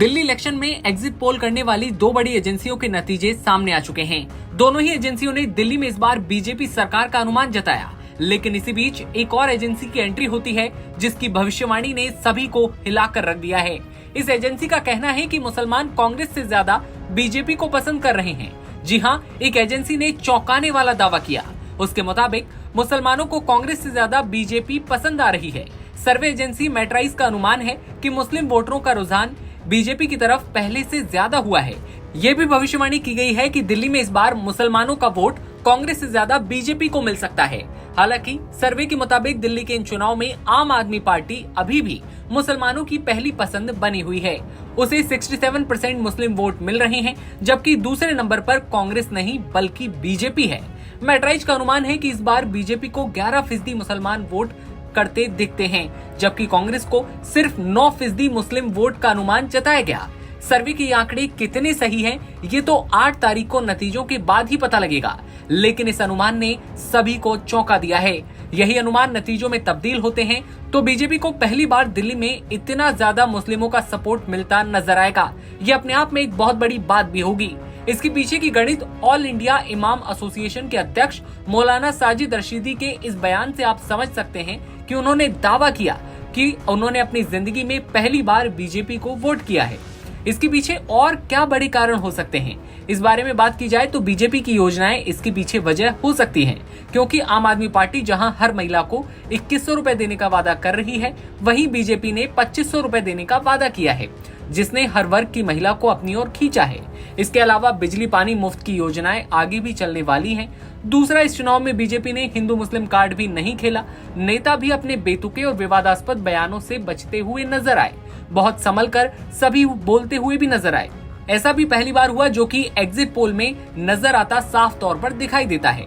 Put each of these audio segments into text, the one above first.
Delhi election में exit poll करने वाली दो बड़ी एजेंसियों के नतीजे सामने आ चुके हैं। दोनों ही एजेंसियों ने दिल्ली में इस बार बीजेपी सरकार का अनुमान जताया, लेकिन इसी बीच एक और एजेंसी की एंट्री होती है जिसकी भविष्यवाणी ने सभी को हिलाकर रख दिया है। इस एजेंसी का कहना है कि मुसलमान कांग्रेस से ज्यादा बीजेपी को पसंद कर रहे हैं। जी हाँ, एक एजेंसी ने चौंकाने वाला दावा किया। उसके मुताबिक मुसलमानों को कांग्रेस से ज्यादा बीजेपी पसंद आ रही है। सर्वे एजेंसी मैट्राइज का अनुमान है कि मुस्लिम वोटरों का रुझान बीजेपी की तरफ पहले से ज्यादा हुआ है। ये भी भविष्यवाणी की गई है कि दिल्ली में इस बार मुसलमानों का वोट कांग्रेस से ज्यादा बीजेपी को मिल सकता है। हालांकि सर्वे के मुताबिक दिल्ली के इन चुनाव में आम आदमी पार्टी अभी भी मुसलमानों की पहली पसंद बनी हुई है। उसे 67% मुस्लिम वोट मिल रहे हैं, जबकि दूसरे नंबर पर कांग्रेस नहीं बल्कि बीजेपी है। मैट्राइज का अनुमान है कि इस बार बीजेपी को 11% मुसलमान वोट करते दिखते हैं, जबकि कांग्रेस को सिर्फ 9% मुस्लिम वोट का अनुमान जताया गया। सर्वे के आंकड़े कितने सही हैं, ये तो 8 तारीख को नतीजों के बाद ही पता लगेगा, लेकिन इस अनुमान ने सभी को चौंका दिया है। यही अनुमान नतीजों में तब्दील होते हैं तो बीजेपी को पहली बार दिल्ली में इतना ज्यादा मुस्लिमों का सपोर्ट मिलता नजर आएगा। ये अपने आप में एक बहुत बड़ी बात भी होगी। इसके पीछे की गणित ऑल इंडिया इमाम एसोसिएशन के अध्यक्ष मौलाना साजिद रशीदी के इस बयान से आप समझ सकते हैं कि उन्होंने दावा किया कि उन्होंने अपनी जिंदगी में पहली बार बीजेपी को वोट किया है। इसके पीछे और क्या बड़े कारण हो सकते हैं, इस बारे में बात की जाए तो बीजेपी की योजनाएं इसके पीछे वजह हो सकती हैं, क्योंकि आम आदमी पार्टी जहां हर महिला को 2100 रुपए देने का वादा कर रही है, वहीं बीजेपी ने 2500 रुपए देने का वादा किया है, जिसने हर वर्ग की महिला को अपनी ओर खींचा है। इसके अलावा बिजली पानी मुफ्त की योजनाएं आगे भी चलने वाली हैं। दूसरा, इस चुनाव में बीजेपी ने हिंदू मुस्लिम कार्ड भी नहीं खेला। नेता भी अपने बेतुके और विवादास्पद बयानों से बचते हुए नजर आए, बहुत संभल कर सभी बोलते हुए भी नजर आए। ऐसा भी पहली बार हुआ जो कि एग्जिट पोल में नजर आता साफ तौर पर दिखाई देता है।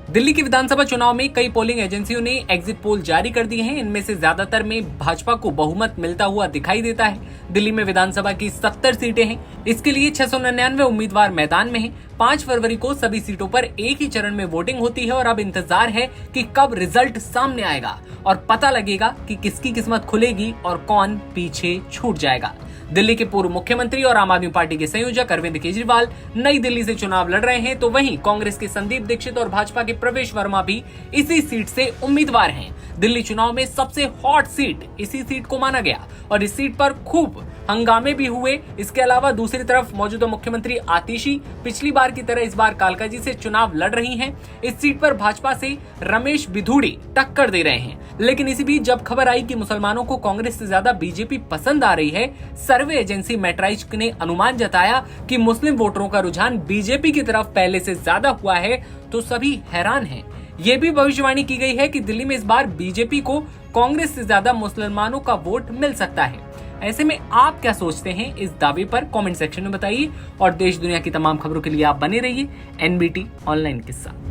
दिल्ली की विधानसभा चुनाव में कई पोलिंग एजेंसियों ने एग्जिट पोल जारी कर दिए हैं। इनमें से ज्यादातर में भाजपा को बहुमत मिलता हुआ दिखाई देता है। दिल्ली में विधानसभा की 70 सीटें हैं। इसके लिए 699 उम्मीदवार मैदान में हैं। 5 फरवरी को सभी सीटों पर एक ही चरण में वोटिंग होती है और अब इंतजार है कि कब रिजल्ट सामने आएगा और पता लगेगा कि किसकी किस्मत खुलेगी और कौन पीछे छूट जाएगा। दिल्ली के पूर्व मुख्यमंत्री और आम आदमी पार्टी के संयोजक अरविंद केजरीवाल नई दिल्ली से चुनाव लड़ रहे हैं, तो वहीं कांग्रेस के संदीप दीक्षित और भाजपा के प्रवेश वर्मा भी इसी सीट से उम्मीदवार हैं। दिल्ली चुनाव में सबसे हॉट सीट इसी सीट को माना गया और इस सीट पर खूब हंगामे भी हुए। इसके अलावा दूसरी तरफ मौजूदा मुख्यमंत्री आतिशी पिछली बार की तरह इस बार कालकाजी से चुनाव लड़ रही हैं। इस सीट पर भाजपा से रमेश बिधूड़ी टक्कर दे रहे हैं। लेकिन इसी बीच जब खबर आई कि मुसलमानों को कांग्रेस से ज्यादा बीजेपी पसंद आ रही है, सर्वे एजेंसी मैट्राइज ने अनुमान जताया कि मुस्लिम वोटरों का रुझान बीजेपी की तरफ पहले से ज्यादा हुआ है, तो सभी हैरान हैं। ये भी भविष्यवाणी की गई है कि दिल्ली में इस बार बीजेपी को कांग्रेस से ज्यादा मुसलमानों का वोट मिल सकता है। ऐसे में आप क्या सोचते हैं इस दावे पर कमेंट सेक्शन में बताइए और देश दुनिया की तमाम खबरों के लिए आप बने रहिए एनबीटी ऑनलाइन के साथ।